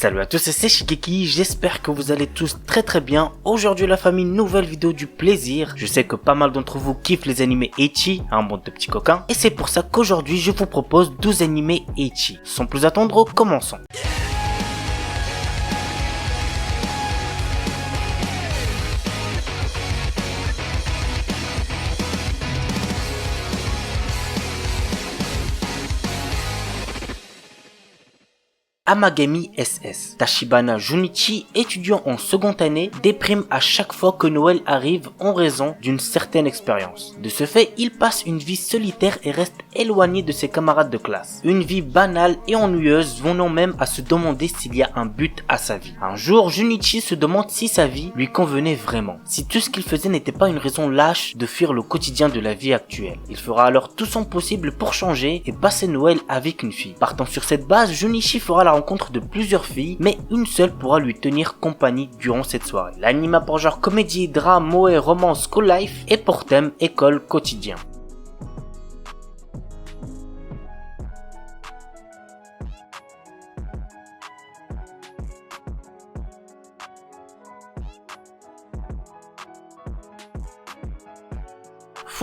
Salut à tous, c'est Shigeki, j'espère que vous allez tous très bien. Aujourd'hui la famille, nouvelle vidéo du plaisir. Je sais que pas mal d'entre vous kiffent les animés ecchi, un bande de petits coquins. Et c'est pour ça qu'aujourd'hui je vous propose 12 animés ecchi. Sans plus attendre, commençons. Amagami SS. Tachibana Junichi, étudiant en seconde année, déprime à chaque fois que Noël arrive en raison d'une certaine expérience. De ce fait, il passe une vie solitaire et reste éloigné de ses camarades de classe. Une vie banale et ennuyeuse, venant même à se demander s'il y a un but à sa vie. Un jour, Junichi se demande si sa vie lui convenait vraiment. Si tout ce qu'il faisait n'était pas une raison lâche de fuir le quotidien de la vie actuelle. Il fera alors tout son possible pour changer et passer Noël avec une fille. Partant sur cette base, Junichi fera la rencontre de plusieurs filles, mais une seule pourra lui tenir compagnie durant cette soirée. L'anime a pour genre comédie, drame, moe, romance, school life et pour thème école quotidien.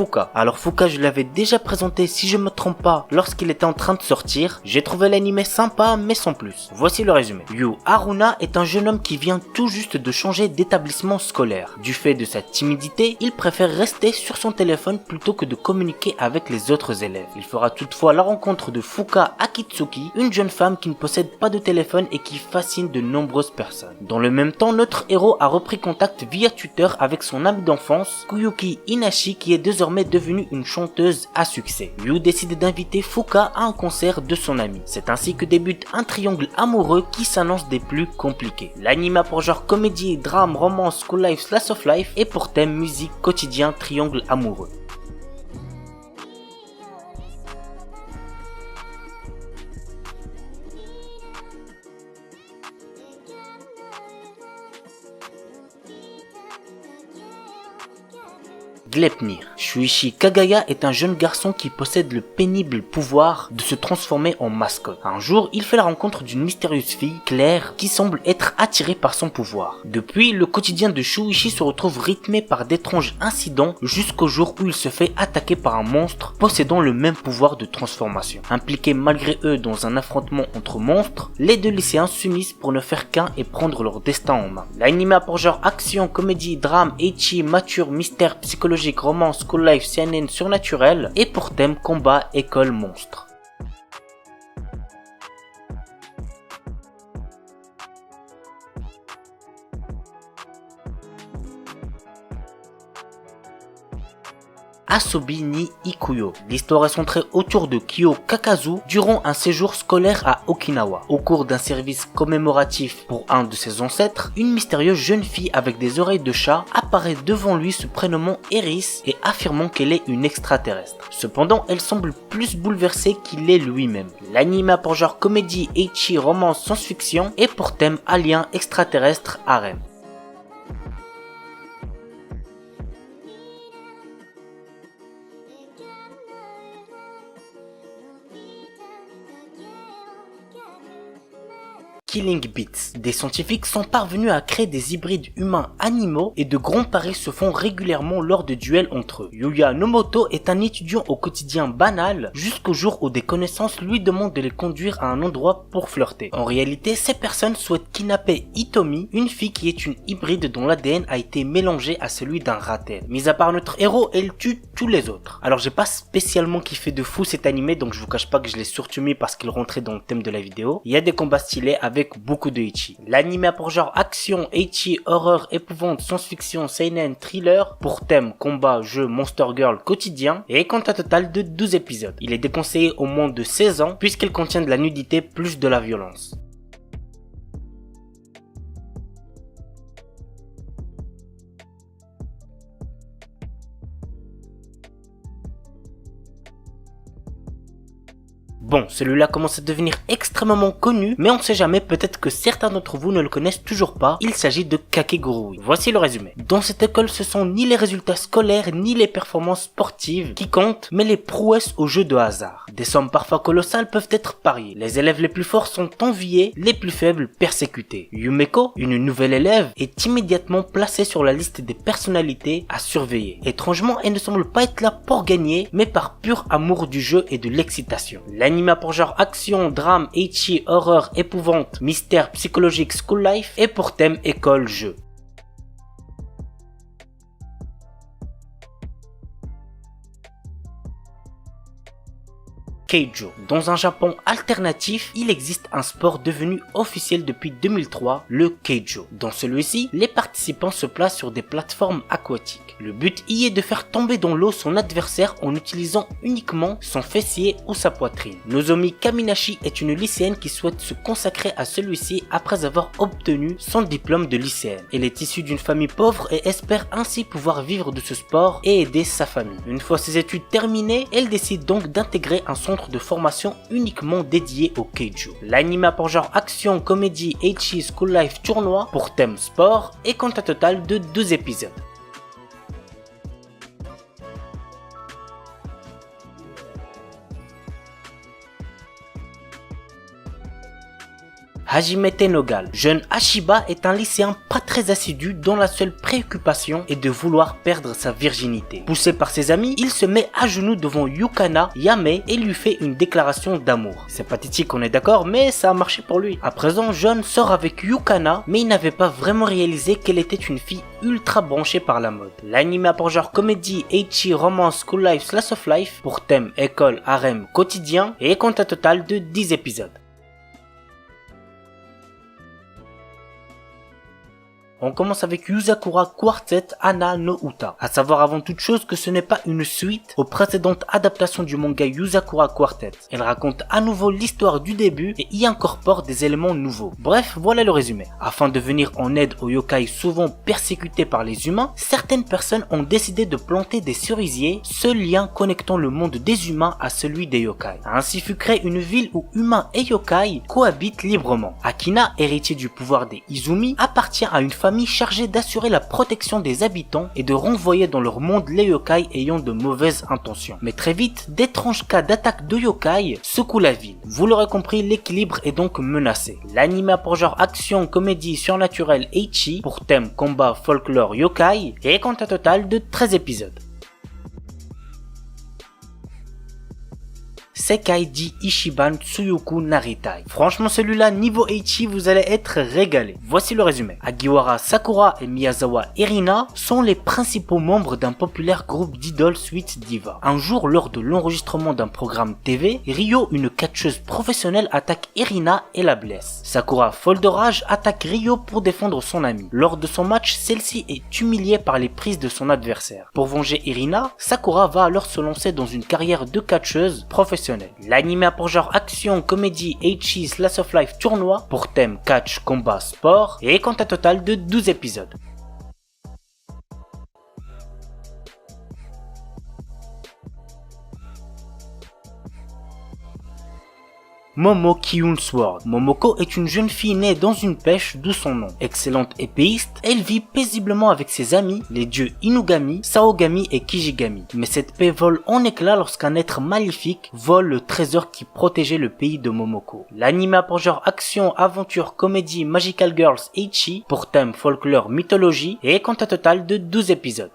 Fuka. Alors Fuka, je l'avais déjà présenté, si je me trompe pas, lorsqu'il était en train de sortir. J'ai trouvé l'anime sympa, mais sans plus. Voici le résumé. Yu Haruna est un jeune homme qui vient tout juste de changer d'établissement scolaire. Du fait de sa timidité, il préfère rester sur son téléphone plutôt que de communiquer avec les autres élèves. Il fera toutefois la rencontre de Fuka Akitsuki, une jeune femme qui ne possède pas de téléphone et qui fascine de nombreuses personnes. Dans le même temps, notre héros a repris contact via Twitter avec son ami d'enfance, Kuyuki Inashi, qui est désormais devenue une chanteuse à succès. Yu décide d'inviter Fuka à un concert de son ami. C'est ainsi que débute un triangle amoureux qui s'annonce des plus compliqués. L'anime a pour genre comédie, drame, romance, school life, slice of life et pour thème musique, quotidien, triangle amoureux. Gleipnir. Shuichi Kagaya est un jeune garçon qui possède le pénible pouvoir de se transformer en mascotte. Un jour, il fait la rencontre d'une mystérieuse fille, Claire, qui semble être attirée par son pouvoir. Depuis, le quotidien de Shuichi se retrouve rythmé par d'étranges incidents jusqu'au jour où il se fait attaquer par un monstre possédant le même pouvoir de transformation. Impliqués malgré eux dans un affrontement entre monstres, les deux lycéens s'unissent pour ne faire qu'un et prendre leur destin en main. L'anime a pour genre action, comédie, drame, ecchi, mature, mystère, psychologique, romance, school life, CNN surnaturel et pour thème combat, école, monstre. Asobi ni Ikuyo. L'histoire est centrée autour de Kyo Kakazu durant un séjour scolaire à Okinawa. Au cours d'un service commémoratif pour un de ses ancêtres, une mystérieuse jeune fille avec des oreilles de chat apparaît devant lui se prénommant Eris et affirmant qu'elle est une extraterrestre. Cependant, elle semble plus bouleversée qu'il est lui-même. L'anime a pour genre comédie, ecchi, romance, science-fiction et pour thème alien, extraterrestre, harem. Killing Beats. Des scientifiques sont parvenus à créer des hybrides humains-animaux et de grands paris se font régulièrement lors de duels entre eux. Yuya Nomoto est un étudiant au quotidien banal jusqu'au jour où des connaissances lui demandent de les conduire à un endroit pour flirter. En réalité, ces personnes souhaitent kidnapper Hitomi, une fille qui est une hybride dont l'ADN a été mélangé à celui d'un ratel. Mis à part notre héros, elle tue tous les autres. Alors j'ai pas spécialement kiffé de fou cet animé, donc je vous cache pas que je l'ai surtout mis parce qu'il rentrait dans le thème de la vidéo. Il y a des combats stylés avec beaucoup de ecchi. L'anime a pour genre action, ecchi, horreur, épouvante, science-fiction, seinen, thriller, pour thème combat, jeu, monster girl quotidien et compte un total de 12 épisodes. Il est déconseillé aux moins de 16 ans puisqu'il contient de la nudité plus de la violence. Bon, celui-là commence à devenir extrêmement connu, mais on ne sait jamais, peut-être que certains d'entre vous ne le connaissent toujours pas. Il s'agit de Kakegurui. Voici le résumé. Dans cette école, ce sont ni les résultats scolaires ni les performances sportives qui comptent, mais les prouesses au jeu de hasard. Des sommes parfois colossales peuvent être pariées. Les élèves les plus forts sont enviés, les plus faibles persécutés. Yumeko, une nouvelle élève, est immédiatement placée sur la liste des personnalités à surveiller. Étrangement, elle ne semble pas être là pour gagner, mais par pur amour du jeu et de l'excitation. L'anime a pour genre action, drame, ecchi, horreur, épouvante, mystère, psychologique, school life et pour thème école, jeu. Keijo. Dans un Japon alternatif, il existe un sport devenu officiel depuis 2003, le Keijo. Dans celui-ci, les participants se placent sur des plateformes aquatiques. Le but y est de faire tomber dans l'eau son adversaire en utilisant uniquement son fessier ou sa poitrine. Nozomi Kaminashi est une lycéenne qui souhaite se consacrer à celui-ci après avoir obtenu son diplôme de lycéenne. Elle est issue d'une famille pauvre et espère ainsi pouvoir vivre de ce sport et aider sa famille. Une fois ses études terminées, elle décide donc d'intégrer un centre de formation uniquement dédié au Keijo. L'anime a pour genre action, comédie, ecchi, school life, tournoi pour thème sport et compte un total de 2 épisodes. Hajime Tenogal. Jeune Ashiba est un lycéen pas très assidu dont la seule préoccupation est de vouloir perdre sa virginité. Poussé par ses amis, il se met à genoux devant Yukana Yame et lui fait une déclaration d'amour. C'est pathétique, on est d'accord, mais ça a marché pour lui. À présent, Jeune sort avec Yukana, mais il n'avait pas vraiment réalisé qu'elle était une fille ultra branchée par la mode. L'anime a pour genre comédie, ecchi, romance, school life, slice of life pour thème école, harem, quotidien et compte un total de 10 épisodes. On commence avec Yuzakura Quartet Ana no Uta. À savoir avant toute chose que ce n'est pas une suite aux précédentes adaptations du manga Yuzakura Quartet. Elle raconte à nouveau l'histoire du début et y incorpore des éléments nouveaux. Bref, voilà le résumé. Afin de venir en aide aux yokai souvent persécutés par les humains, certaines personnes ont décidé de planter des cerisiers, seul lien connectant le monde des humains à celui des yokai. Ainsi fut créée une ville où humains et yokai cohabitent librement. Akina, héritier du pouvoir des Izumi, appartient à une famille chargée d'assurer la protection des habitants et de renvoyer dans leur monde les yokai ayant de mauvaises intentions. Mais très vite, d'étranges cas d'attaque de yokai secouent la ville. Vous l'aurez compris, l'équilibre est donc menacé. L'anime a pour genre action, comédie, surnaturelle, ecchi, pour thème combat, folklore, yokai, et compte un total de 13 épisodes. Sekaiji Ishiban Tsuyuku Naritai. Franchement celui-là, niveau ecchi, vous allez être régalé. Voici le résumé. Agiwara Sakura et Miyazawa Irina sont les principaux membres d'un populaire groupe d'idoles Sweet Diva. Un jour, lors de l'enregistrement d'un programme TV, Ryo, une catcheuse professionnelle, attaque Irina et la blesse. Sakura, folle de rage, attaque Ryo pour défendre son amie. Lors de son match, celle-ci est humiliée par les prises de son adversaire. Pour venger Irina, Sakura va alors se lancer dans une carrière de catcheuse professionnelle. L'anime a pour genre action, comédie, ecchi, slice of life, tournoi pour thème catch, combat, sport et compte un total de 12 épisodes. Momo Kyun Sword. Momoko est une jeune fille née dans une pêche, d'où son nom. Excellente épéiste, elle vit paisiblement avec ses amis, les dieux Inugami, Saogami et Kijigami. Mais cette paix vole en éclats lorsqu'un être maléfique vole le trésor qui protégeait le pays de Momoko. L'anime a pour genre action, aventure, comédie, magical girls, ecchi, pour thème folklore, mythologie, et compte un total de 12 épisodes.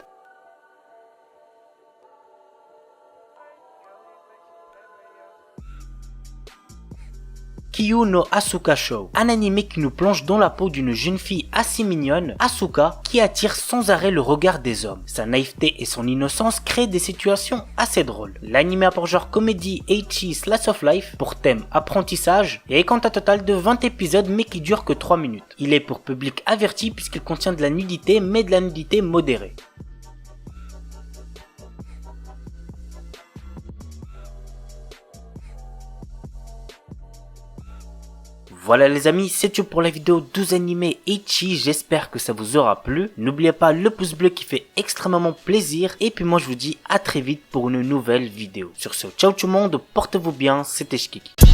Kyu no Asuka Show, un anime qui nous plonge dans la peau d'une jeune fille assez mignonne, Asuka, qui attire sans arrêt le regard des hommes. Sa naïveté et son innocence créent des situations assez drôles. L'anime a pour genre comédie, ecchi, slice of life, pour thème apprentissage, et compte un total de 20 épisodes mais qui dure que 3 minutes. Il est pour public averti puisqu'il contient de la nudité mais de la nudité modérée. Voilà les amis, c'est tout pour la vidéo 12 animés ecchi, j'espère que ça vous aura plu. N'oubliez pas le pouce bleu qui fait extrêmement plaisir. Et puis moi je vous dis à très vite pour une nouvelle vidéo. Sur ce, ciao tout le monde, portez-vous bien, c'était Shkiki.